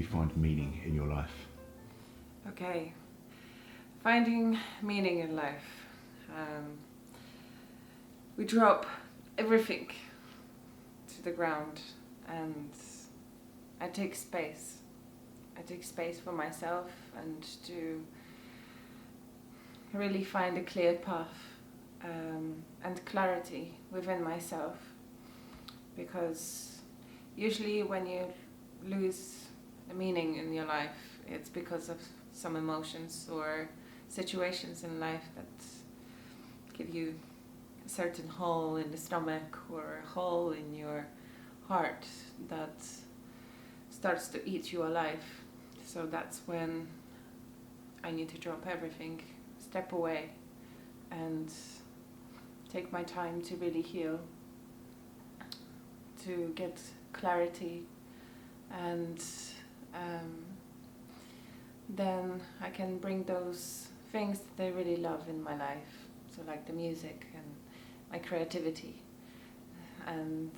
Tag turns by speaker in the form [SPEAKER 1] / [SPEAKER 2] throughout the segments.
[SPEAKER 1] find meaning in your life?
[SPEAKER 2] Okay, finding meaning in life. We drop everything to the ground and I take space. I take space for myself and to really find a clear path and clarity within myself. Because usually when you lose the meaning in your life, it's because of some emotions or situations in life that give you a certain hole in the stomach or a hole in your heart that starts to eat you alive. So that's when I need to drop everything, step away and take my time to really heal, to get clarity, and then I can bring those things that I really love in my life, so like the music and my creativity. And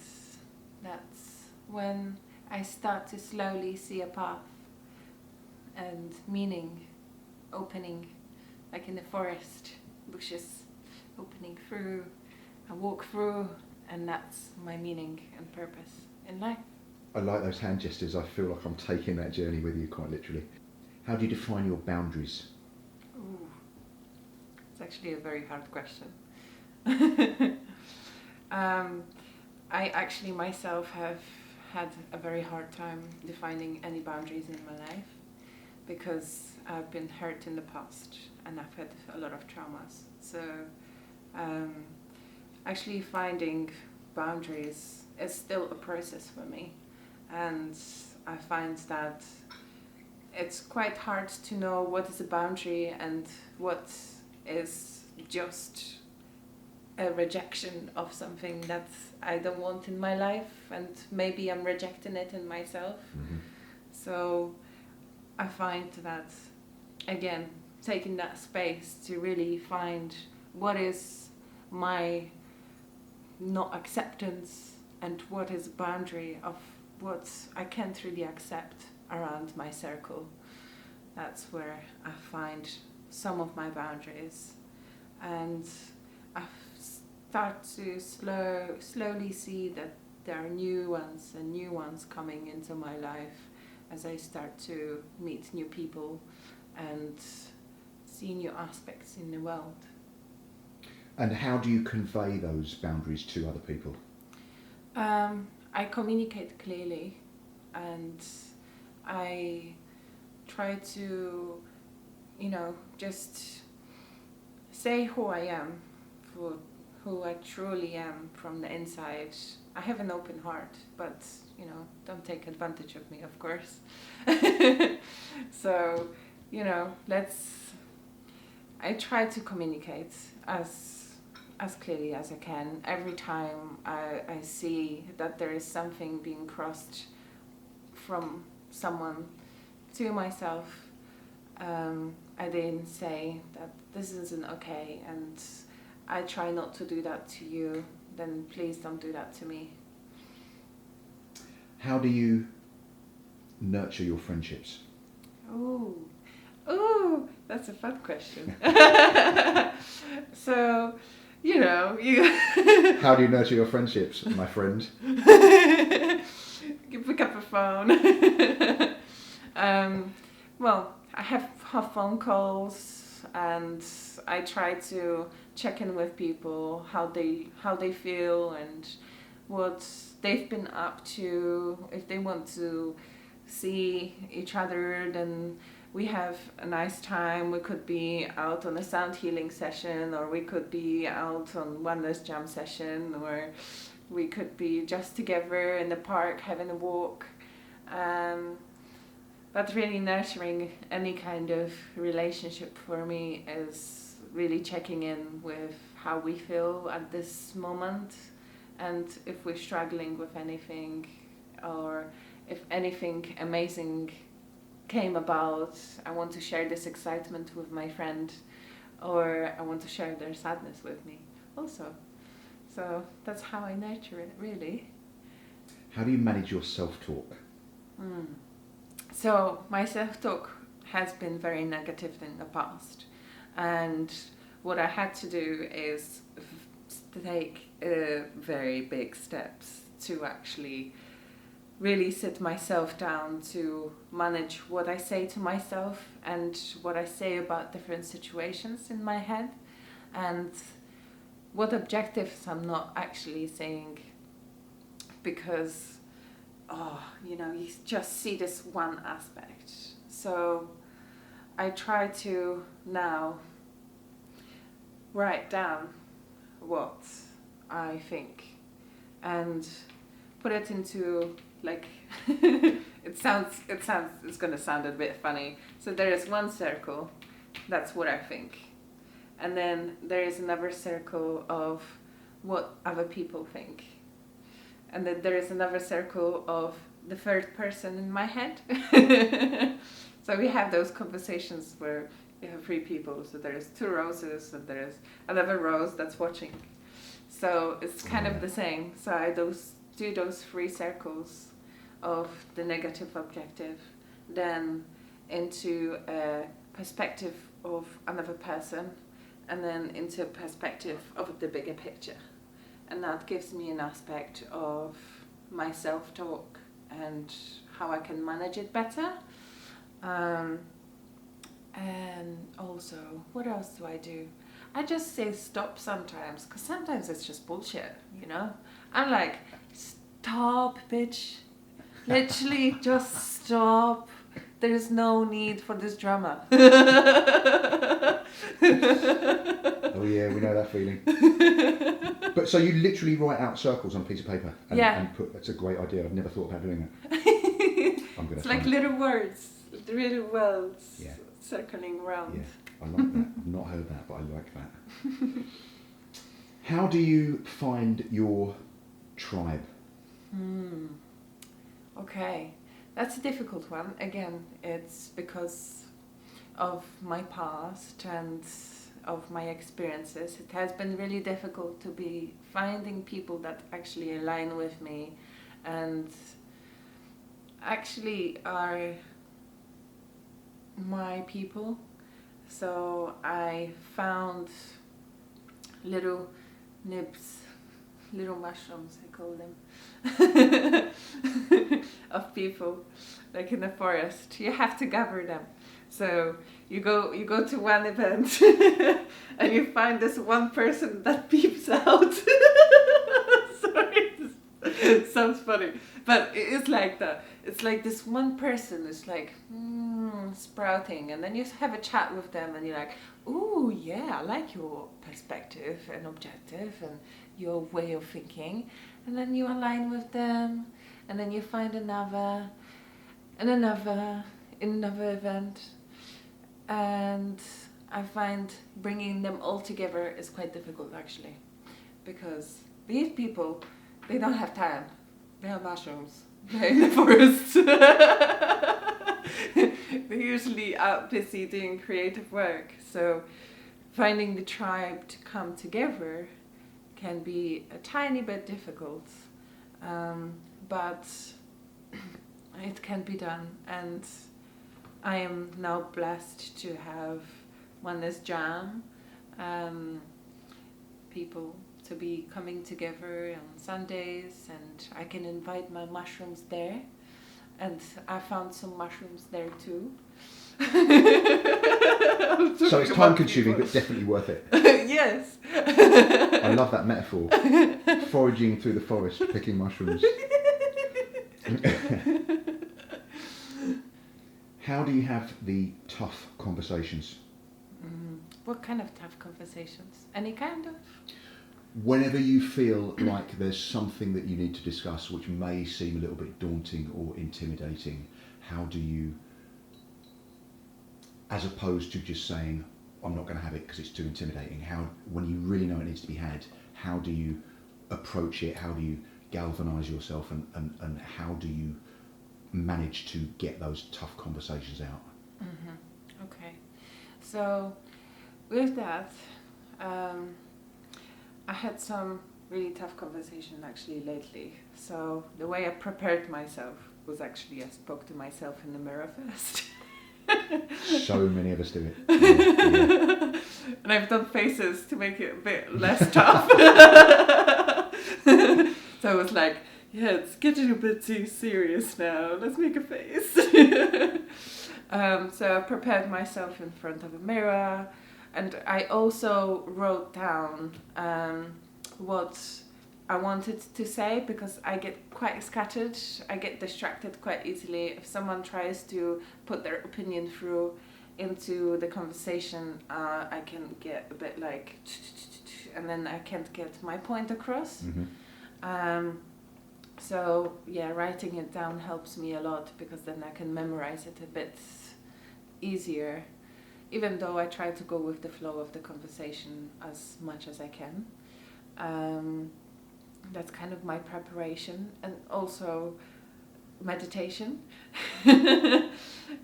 [SPEAKER 2] that's when I start to slowly see a path and meaning opening, like in the forest, bushes opening through, I walk through, and that's my meaning and purpose in life.
[SPEAKER 1] I like those hand gestures. I feel like I'm taking that journey with you quite literally. How do you define your boundaries?
[SPEAKER 2] Ooh, it's actually a very hard question. I actually myself have had a very hard time defining any boundaries in my life because I've been hurt in the past and I've had a lot of traumas. So actually finding boundaries is still a process for me, and I find that it's quite hard to know what is a boundary and what is just a rejection of something that I don't want in my life, and maybe I'm rejecting it in myself.
[SPEAKER 1] Mm-hmm.
[SPEAKER 2] So I find that, again, taking that space to really find what is my not acceptance and what is a boundary of what I can't really accept around my circle. That's where I find some of my boundaries, and I start to slowly see that there are new ones coming into my life as I start to meet new people and see new aspects in the world.
[SPEAKER 1] And how do you convey those boundaries to other people?
[SPEAKER 2] I communicate clearly, and I try to, just say who I am, for who I truly am from the inside. I have an open heart, but, don't take advantage of me, of course. So, I try to communicate as clearly as I can. Every time I see that there is something being crossed from someone to myself, I then say that this isn't okay, and I try not to do that to you, then please don't do that to me.
[SPEAKER 1] How do you nurture your friendships?
[SPEAKER 2] Ooh, that's a fun question. So, you
[SPEAKER 1] How do you nurture your friendships, my friend?
[SPEAKER 2] you pick up a phone. Well, I have phone calls, and I try to check in with people, how they feel and what they've been up to. If they want to see each other, then we have a nice time. We could be out on a sound healing session, or we could be out on Wonders Jam session, or we could be just together in the park having a walk. But really nurturing any kind of relationship for me is really checking in with how we feel at this moment, and if we're struggling with anything, or if anything amazing came about, I want to share this excitement with my friend, or I want to share their sadness with me also. So that's how I nurture it, really.
[SPEAKER 1] How do you manage your self-talk?
[SPEAKER 2] So my self-talk has been very negative in the past, and what I had to do is take very big steps to actually really sit myself down to manage what I say to myself and what I say about different situations in my head, and what objectives I'm not actually saying, because you just see this one aspect. So I try to now write down what I think and put it into, like, it's gonna sound a bit funny. So there is one circle, that's what I think. And then there is another circle of what other people think. And then there is another circle of the third person in my head. So we have those conversations where you have three people. So there's two roses and there's another rose that's watching. So it's kind of the same. So I do those three circles of the negative objective, then into a perspective of another person, and then into a perspective of the bigger picture. And that gives me an aspect of my self-talk and how I can manage it better. And also, what else do I do? I just say stop sometimes, because sometimes it's just bullshit, I'm like, stop, bitch. Literally, just stop. There's no need for this drama.
[SPEAKER 1] Oh yeah, we know that feeling. But so you literally write out circles on a piece of paper and put, that's a great idea. I've never thought about doing that.
[SPEAKER 2] It's like little words circling around.
[SPEAKER 1] Yeah, I like that. I've not heard that, but I like that. How do you find your tribe?
[SPEAKER 2] Okay, that's a difficult one. Again, it's because of my past and of my experiences. It has been really difficult to be finding people that actually align with me and actually are my people. So I found little nibs, little mushrooms, I call them, of people, like in the forest. You have to gather them. So you go to one event and you find this one person that peeps out. Sorry, this sounds funny, but it is like that. It's like this one person is like sprouting, and then you have a chat with them and you're like, ooh, yeah, I like your perspective and objective and your way of thinking. And then you align with them, and then you find another and another in another event. And I find bringing them all together is quite difficult, actually, because these people, they don't have time. They have mushrooms. They're in the forest. They're usually out busy doing creative work. So finding the tribe to come together can be a tiny bit difficult, but it can be done. And I am now blessed to have Oneness Jam, people to be coming together on Sundays, and I can invite my mushrooms there, and I found some mushrooms there too.
[SPEAKER 1] So it's time consuming but definitely worth it.
[SPEAKER 2] Yes.
[SPEAKER 1] I love that metaphor. Foraging through the forest, picking mushrooms. How do you have the tough conversations?
[SPEAKER 2] What kind of tough conversations? Any kind of?
[SPEAKER 1] Whenever you feel like there's something that you need to discuss which may seem a little bit daunting or intimidating, how do you, as opposed to just saying, I'm not going to have it because it's too intimidating, when you really know it needs to be had, how do you approach it? How do you galvanise yourself, and how do you manage to get those tough conversations out?
[SPEAKER 2] Okay, so with that, I had some really tough conversation actually lately. So the way I prepared myself was actually I spoke to myself in the mirror first.
[SPEAKER 1] So many of us do it. Yeah.
[SPEAKER 2] And I've done faces to make it a bit less tough. So I was like, yeah, it's getting a bit too serious now. Let's make a face. So I prepared myself in front of a mirror, and I also wrote down what I wanted to say, because I get quite scattered. I get distracted quite easily. If someone tries to put their opinion through into the conversation, I can get a bit like, and then I can't get my point across.
[SPEAKER 1] Mm-hmm.
[SPEAKER 2] So yeah, writing it down helps me a lot, because then I can memorize it a bit easier, even though I try to go with the flow of the conversation as much as I can. That's kind of my preparation, and also meditation,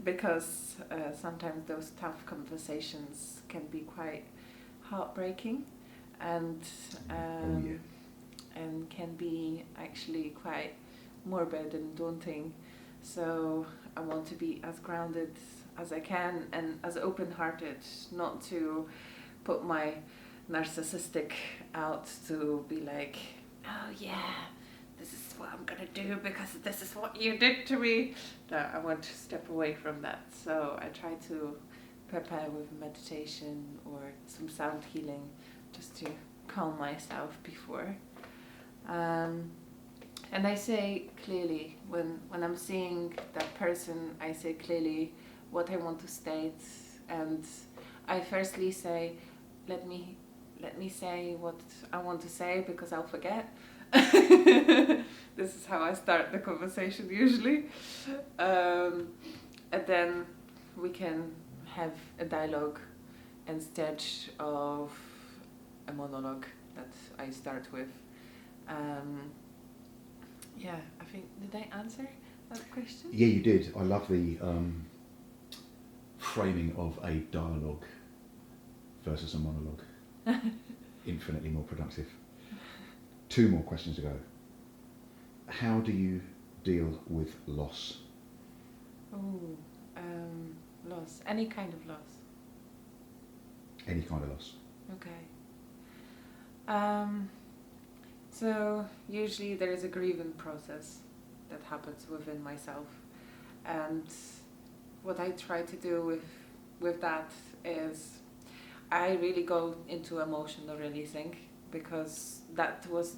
[SPEAKER 2] because sometimes those tough conversations can be quite heartbreaking, and and can be actually quite morbid and daunting. So I want to be as grounded as I can and as open-hearted, not to put my narcissistic out to be like, oh yeah, this is what I'm gonna do because this is what you did to me. No, I want to step away from that. So I try to prepare with meditation or some sound healing, just to calm myself before. And I say clearly, when I'm seeing that person, I say clearly what I want to state, and I firstly say, let me say what I want to say, because I'll forget. This is how I start the conversation usually. And then we can have a dialogue instead of a monologue that I start with. Yeah, I think, did I answer that question?
[SPEAKER 1] Yeah, you did. I love the framing of a dialogue versus a monologue. Infinitely more productive. 2 more questions to go. How do you deal with loss?
[SPEAKER 2] Oh, loss. Any kind of loss.
[SPEAKER 1] Any kind of loss.
[SPEAKER 2] Okay. So usually there is a grieving process that happens within myself, and what I try to do with that is I really go into emotional releasing, because that was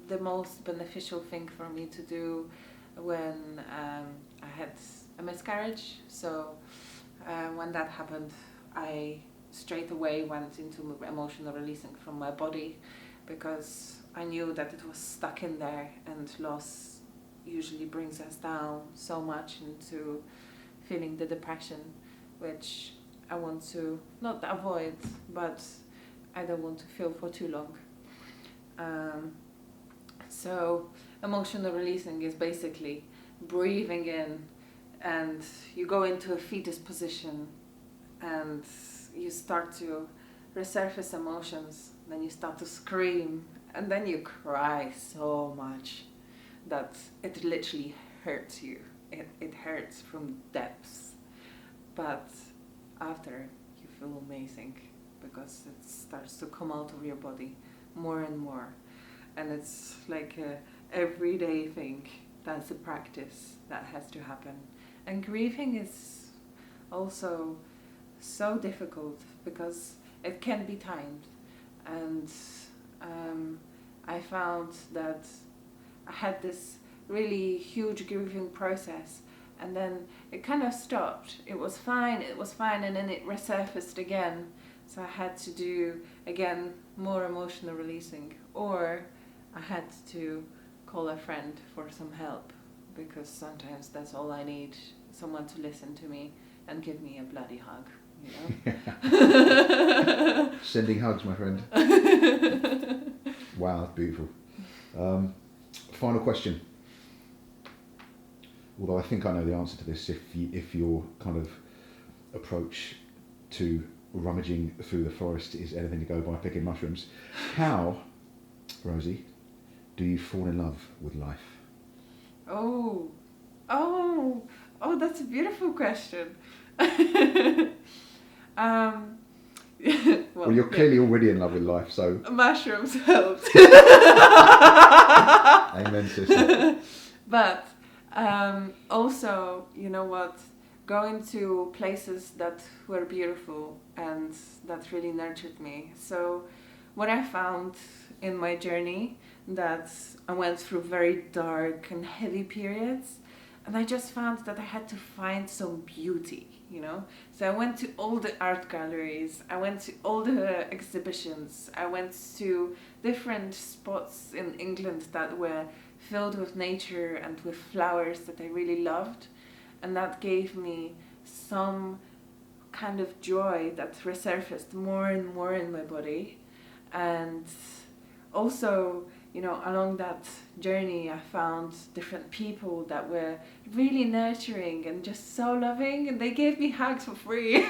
[SPEAKER 2] the most beneficial thing for me to do when I had a miscarriage. So when that happened, I straight away went into emotional releasing from my body, because I knew that it was stuck in there, and loss usually brings us down so much into feeling the depression, which I want to not avoid, but I don't want to feel for too long. So emotional releasing is basically breathing in, and you go into a fetus position, and you start to resurface emotions, then you start to scream, and then you cry so much that it literally hurts you. It hurts from depths, but after you feel amazing, because it starts to come out of your body more and more, and it's like a everyday thing. That's a practice that has to happen. And grieving is also so difficult, because it can be timed, and I found that I had this really huge grieving process, and then it kind of stopped. It was fine, and then it resurfaced again. So I had to do, again, more emotional releasing, or I had to call a friend for some help, because sometimes that's all I need, someone to listen to me and give me a bloody hug, you know?
[SPEAKER 1] Sending hugs, my friend. Wow, that's beautiful. Final question. Although I think I know the answer to this, if your kind of approach to rummaging through the forest is anything to go by picking mushrooms, how, Rosie, do you fall in love with life?
[SPEAKER 2] Oh, Oh, that's a beautiful question. um,
[SPEAKER 1] Well, you're
[SPEAKER 2] yeah.
[SPEAKER 1] clearly already in love with life, so
[SPEAKER 2] Mushrooms helped.
[SPEAKER 1] amen, sister.
[SPEAKER 2] But also, you know what? Going to places that were beautiful and that really nurtured me. So, what I found in my journey, that I went through very dark and heavy periods, and I just found that I had to find some beauty, you know? So I went to all the art galleries, I went to all the exhibitions, I went to different spots in England that were filled with nature and with flowers that I really loved, and that gave me some kind of joy that resurfaced more and more in my body. And also, you know, along that journey, I found different people that were really nurturing and just so loving, and they gave me hugs for free.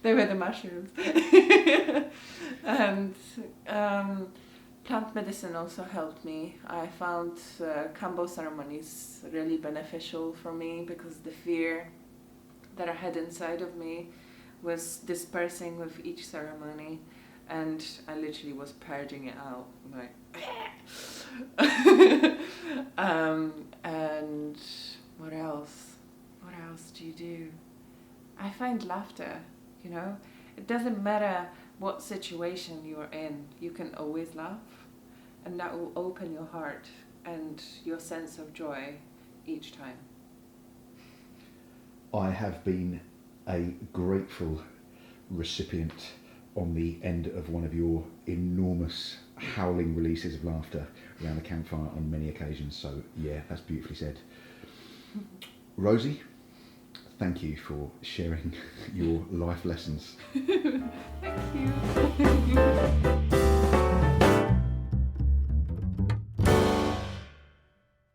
[SPEAKER 2] They were the mushrooms. And plant medicine also helped me. I found Kambo ceremonies really beneficial for me, because the fear that I had inside of me was dispersing with each ceremony, and I literally was purging it out, like. And what else? What else do you do? I find laughter, you know? It doesn't matter what situation you're in, you can always laugh, and that will open your heart and your sense of joy each time.
[SPEAKER 1] I have been a grateful recipient on the end of one of your enormous howling releases of laughter around the campfire on many occasions. So yeah, that's beautifully said. Rosie, thank you for sharing your life lessons.
[SPEAKER 2] Thank you.